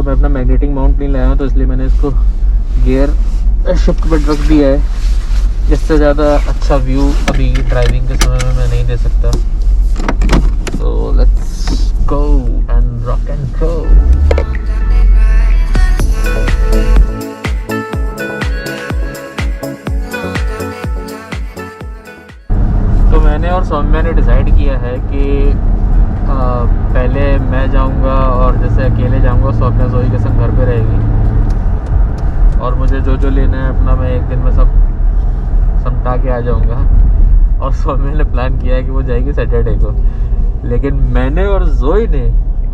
तो मैं अपना मैग्नेटिक माउंट नहीं लाया हूँ, तो इसलिए मैंने इसको गियर शिफ्ट पर रख दिया है। इससे ज़्यादा अच्छा व्यू अभी ड्राइविंग के समय में मैं नहीं दे सकता। तो let's go and rock and roll. तो मैंने और सौम्या ने डिसाइड किया है कि पहले मैं जाऊंगा और जैसे अकेले जाऊंगा, सौम्या जोई के संग घर पे रहेगी और मुझे जो जो लेना है अपना मैं एक दिन में सब समटा के आ जाऊंगा। और सौम्या ने प्लान किया है कि वो जाएगी सैटरडे को, लेकिन मैंने और जोई ने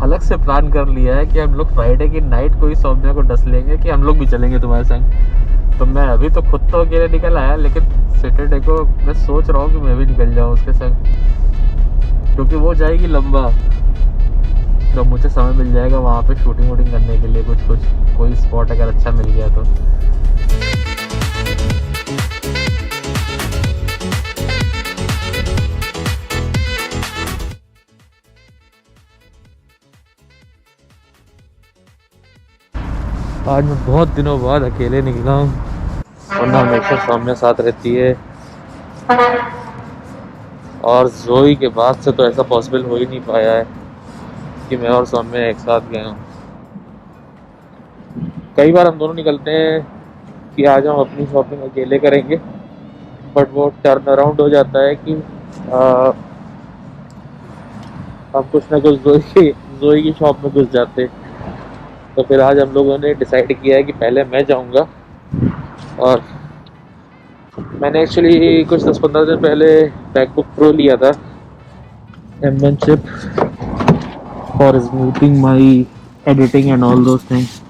अलग से प्लान कर लिया है कि हम लोग फ्राइडे की नाइट को ही सौम्या को डस लेंगे कि हम लोग भी चलेंगे तुम्हारे संग। तो मैं अभी तो खुद तो अकेले निकल आया, लेकिन सैटरडे को मैं सोच रहा हूँ कि मैं भी निकल जाऊँ उसके संग, क्योंकि वो जाएगी लंबा, तो मुझे समय मिल जाएगा वहाँ पे शूटिंग वूटिंग करने के लिए। कोई स्पॉट अगर अच्छा मिल गया तो। आज मैं बहुत दिनों बाद अकेले निकला हूँ, वरना हमेशा सौम्या साथ रहती है। और जोई के बाद से तो ऐसा पॉसिबल हो ही नहीं पाया है कि मैं और सौम्या एक साथ गए हूँ। कई बार हम दोनों निकलते हैं कि आज हम अपनी शॉपिंग अकेले करेंगे, बट वो टर्न अराउंड हो जाता है कि हम कुछ ना कुछ जोई की शॉप में घुस जाते। तो फिर आज हम लोगों ने डिसाइड किया है कि पहले मैं जाऊंगा। और मैंने एक्चुअली कुछ 10-15 दिन पहले मैकबुक प्रो लिया था, M1 chip, for smoothing my editing and all those things.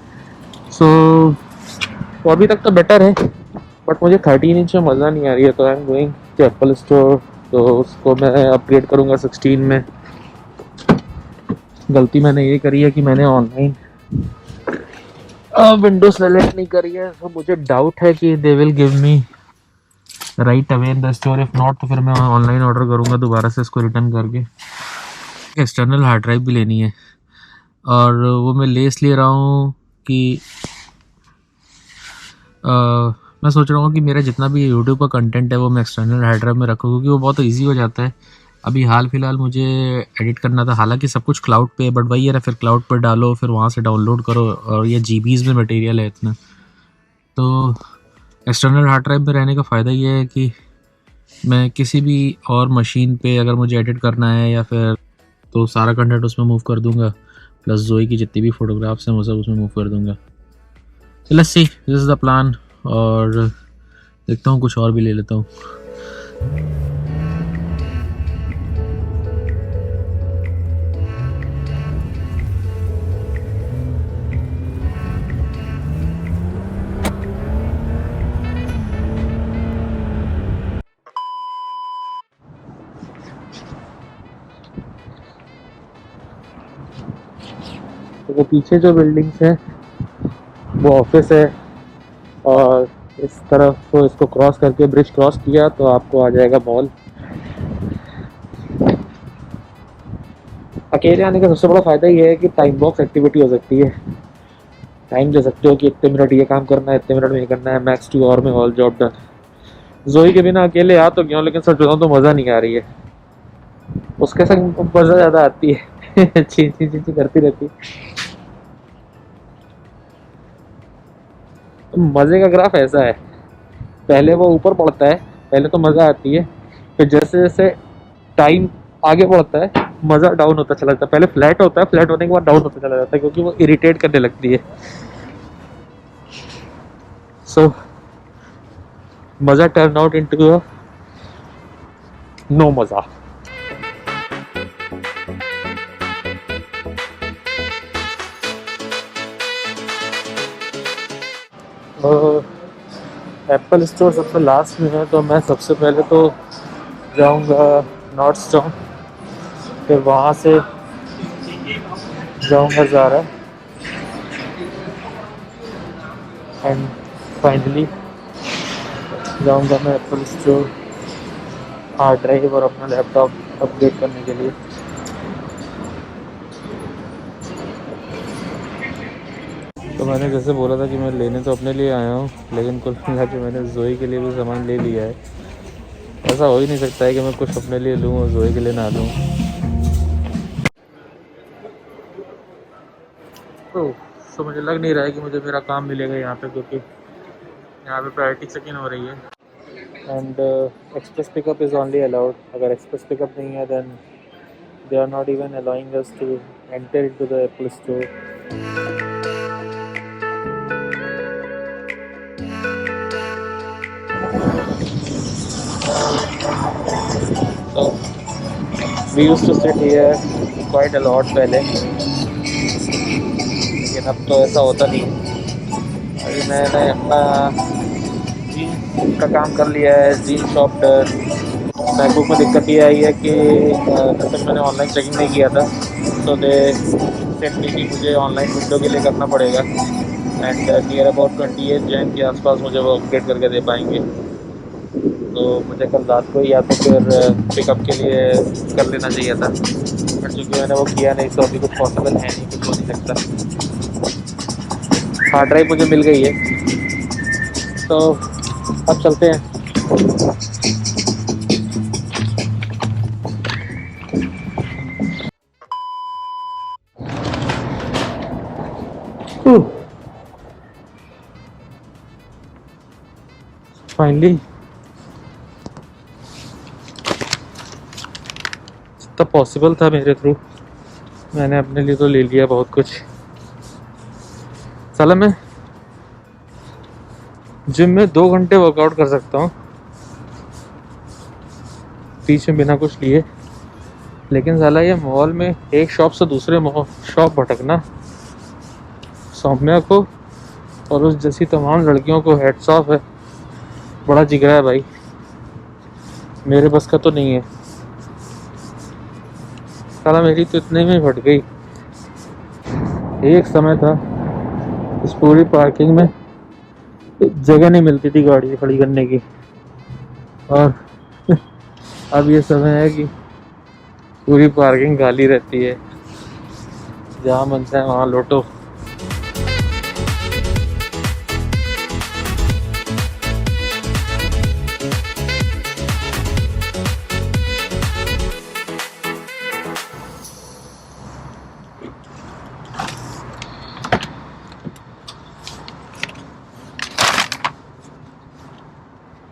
So वो अभी तक तो बेटर है, बट मुझे 13 इंच में मज़ा नहीं आ रही है, तो I am going to Apple store. तो उसको मैं अपग्रेड करूँगा 16 में। गलती मैंने ये करी है कि मैंने ऑनलाइन विंडो सेलेक्ट नहीं करी है, तो मुझे डाउट है कि they will give me right away in the store. If not तो फिर मैं ऑनलाइन ऑर्डर करूँगा दोबारा से इसको रिटर्न करके। एक्सटर्नल हार्ड ड्राइव भी लेनी है, और वो मैं ले इसलिए रहा हूँ कि मैं सोच रहा हूँ कि मेरा जितना भी यूट्यूब का कंटेंट है वो मैं एक्सटर्नल हार्ड ड्राइव में रखूँ, क्योंकि वो बहुत ईजी हो जाता है। अभी हाल फिलहाल मुझे एडिट करना था, हालांकि सब कुछ क्लाउड पे है, बट वही है ना, फिर क्लाउड पर डालो, फिर वहाँ से डाउनलोड करो, और ये जीबीज़ में मटेरियल है इतना। तो एक्सटर्नल हार्ड ड्राइव में रहने का फ़ायदा ये है कि मैं किसी भी और मशीन पे अगर मुझे एडिट करना है या फिर, तो सारा कंटेंट उसमें मूव कर दूंगा, प्लस जोई की जितनी भी फ़ोटोग्राफ्स हैं वो सब उसमें मूव कर दूंगा। तो let's see, this is the plan. और देखता हूँ कुछ और भी ले लेता हूँ। तो वो पीछे जो बिल्डिंग्स है वो ऑफिस है, और इस तरफ तो इसको क्रॉस करके ब्रिज क्रॉस किया तो आपको आ जाएगा मॉल। अकेले आने का सबसे बड़ा फ़ायदा ये है कि टाइम बॉक्स एक्टिविटी हो सकती है। टाइम दे सकते हो कि इतने मिनट ये काम करना है, इतने मिनट में ये करना है, मैक्स 2 आवर में ऑल जॉब डन। जोई के बिना अकेले आ तो गया, लेकिन सच बताऊँ तो मज़ा नहीं आ रही है। उसके संग मज़ा ज़्यादा आती है ची ची ची ची करती रहती है। मज़े का ग्राफ ऐसा है, पहले वो ऊपर बढ़ता है, पहले तो मज़ा आती है, फिर जैसे जैसे टाइम आगे बढ़ता है मज़ा डाउन होता चला जाता है। पहले फ्लैट होता है, फ्लैट होने के बाद डाउन होता चला जाता है, क्योंकि वो इरिटेट करने लगती है। सो मज़ा टर्न आउट इनटू नो मज़ा। एप्पल स्टोर सबसे लास्ट में है, तो मैं सबसे पहले तो जाऊंगा नॉर्थस्टाउन, फिर वहाँ से जाऊंगा ज़ारा, एंड फाइनली जाऊंगा मैं एप्पल स्टोर हार्ड ड्राइव और अपना लैपटॉप अपडेट करने के लिए। तो मैंने जैसे बोला था कि मैं लेने तो अपने लिए आया हूँ, लेकिन कुल मिला के मैंने जोई के लिए भी सामान ले लिया है। ऐसा हो ही नहीं सकता है कि मैं कुछ अपने लिए लूँ और जोई के लिए ना लूँ। तो मुझे लग नहीं रहा है कि मुझे मेरा काम मिलेगा यहाँ पे, क्योंकि यहाँ पे प्रायोरिटी चेकिंग हो रही है। And express pickup is only allowed. अगर एक्सप्रेस पिकअप नहीं है then they are not even allowing us to enter into the Apple store. So we used to sit here quite a lot पहले, लेकिन अब तो ऐसा होता नहीं है। अभी मैंने अपना जीन्स का काम कर लिया है, जीन्स शॉप। मैकबुक में दिक्कत ये आई है कि जब तक मैंने ऑनलाइन चेकिंग नहीं किया था तो दे सेट नहीं कि मुझे ऑनलाइन विंडो के लिए करना पड़ेगा। एंड नियर अबाउट 28 जैन के आसपास मुझे वो अपडेट करके दे पाएंगे। तो मुझे कल रात को या तो फिर पिकअप के लिए कर लेना चाहिए था, बट चूँकि मैंने वो किया नहीं तो अभी कुछ पॉसिबल है नहीं, कुछ हो नहीं सकता। हार्ड ड्राइव मुझे मिल गई है, तो अब चलते हैं। फाइनली जितना पॉसिबल था मेरे थ्रू मैंने अपने लिए तो ले लिया बहुत कुछ। साला मैं जिम में 2 घंटे वर्कआउट कर सकता हूँ बीच में बिना कुछ लिए, लेकिन साला ये मॉल में एक शॉप से दूसरे शॉप भटकना, सौम्या को और उस जैसी तमाम लड़कियों को हेड्स ऑफ है। बड़ा जिगरा है भाई, मेरे बस का तो नहीं है। साला मेरी तो इतने में फट गई। एक समय था इस पूरी पार्किंग में जगह नहीं मिलती थी गाड़ी खड़ी करने की, और अब ये समय है कि पूरी पार्किंग खाली रहती है, जहाँ मन चाहे वहाँ लौटो।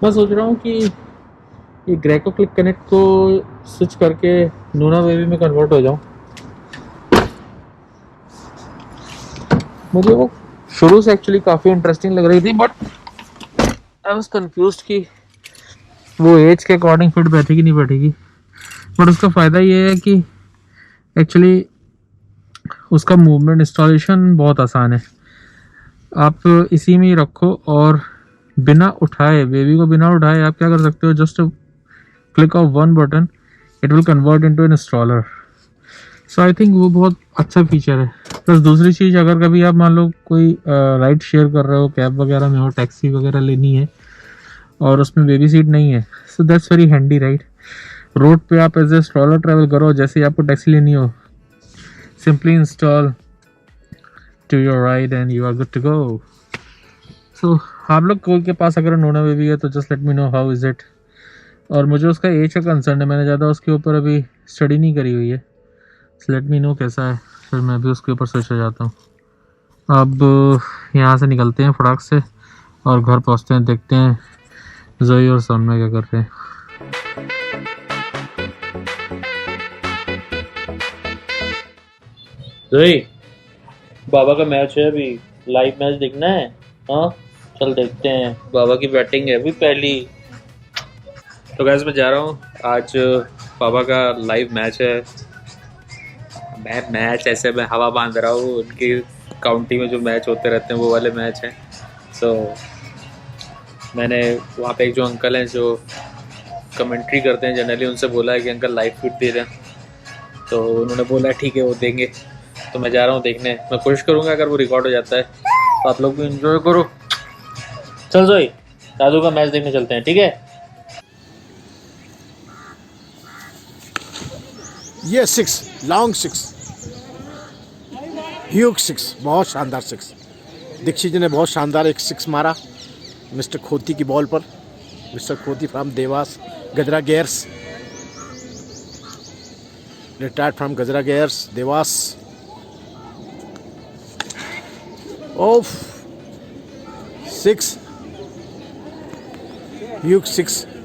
मैं सोच रहा हूँ कि ये ग्रेको क्लिक कनेक्ट को स्विच करके नूना बेबी में कन्वर्ट हो जाऊँ। मुझे वो शुरू से एक्चुअली काफ़ी इंटरेस्टिंग लग रही थी, बट आई वाज कंफ्यूज्ड कि वो एज के अकॉर्डिंग फिट बैठेगी नहीं बैठेगी। बट उसका फ़ायदा ये है कि एक्चुअली उसका मूवमेंट इंस्टॉलेशन बहुत आसान है। आप इसी में ही रखो और बिना उठाए, बेबी को बिना उठाए आप क्या कर सकते हो, just click of one button it will convert into an installer. So I think वो बहुत अच्छा फीचर है। प्लस दूसरी चीज़, अगर कभी आप मान लो कोई राइड शेयर कर रहे हो, कैब वगैरह में हो, टैक्सी वगैरह लेनी है और उसमें बेबी सीट नहीं है, so that's very handy right. Road पे आप एज ए स्ट्रॉलर ट्रैवल करो, जैसे ही आपको टैक्सी लेनी हो simply install to your ride and you are good to go. So आप लोग कोई के पास अगर नोना बेबी है तो just let me know how is it. और मुझे उसका एज का कंसर्न है, मैंने ज़्यादा उसके ऊपर अभी स्टडी नहीं करी हुई है। लेट मी नो कैसा है, फिर मैं भी उसके ऊपर स्विच हो जाता हूँ। अब यहाँ से निकलते हैं फटाक से और घर पहुँचते हैं, देखते हैं जोई और सौम्या क्या कर रहे हैं। जोई, बाबा का मैच है अभी, लाइव मैच देखना है? हाँ चल देखते हैं, बाबा की बैटिंग है अभी पहली। तो गैस मैं जा रहा हूँ, आज बाबा का लाइव मैच है। मैच ऐसे मैं हवा बांध रहा हूँ, उनकी काउंटी में जो मैच होते रहते हैं वो वाले मैच हैं। तो मैंने वहाँ पे एक जो अंकल हैं जो कमेंट्री करते हैं जनरली, उनसे बोला है कि अंकल लाइव फीड दे दें, तो उन्होंने बोला ठीक है वो देंगे। तो मैं जा रहा हूँ देखने, मैं कोशिश करूँगा अगर वो रिकॉर्ड हो जाता है तो आप लोग भी इंजॉय करो। चल जोई, दादू का मैच देखने चलते हैं, ठीक है? ये 6 लॉन्ग 6 ह्यूग 6 बहुत शानदार 6। दीक्षित जी ने बहुत शानदार एक सिक्स मारा मिस्टर खोती की बॉल पर। Mister खोती from Dewas Gajra Gears, retired from Gajra Gears Dewas. Of 6 ह्यूक 6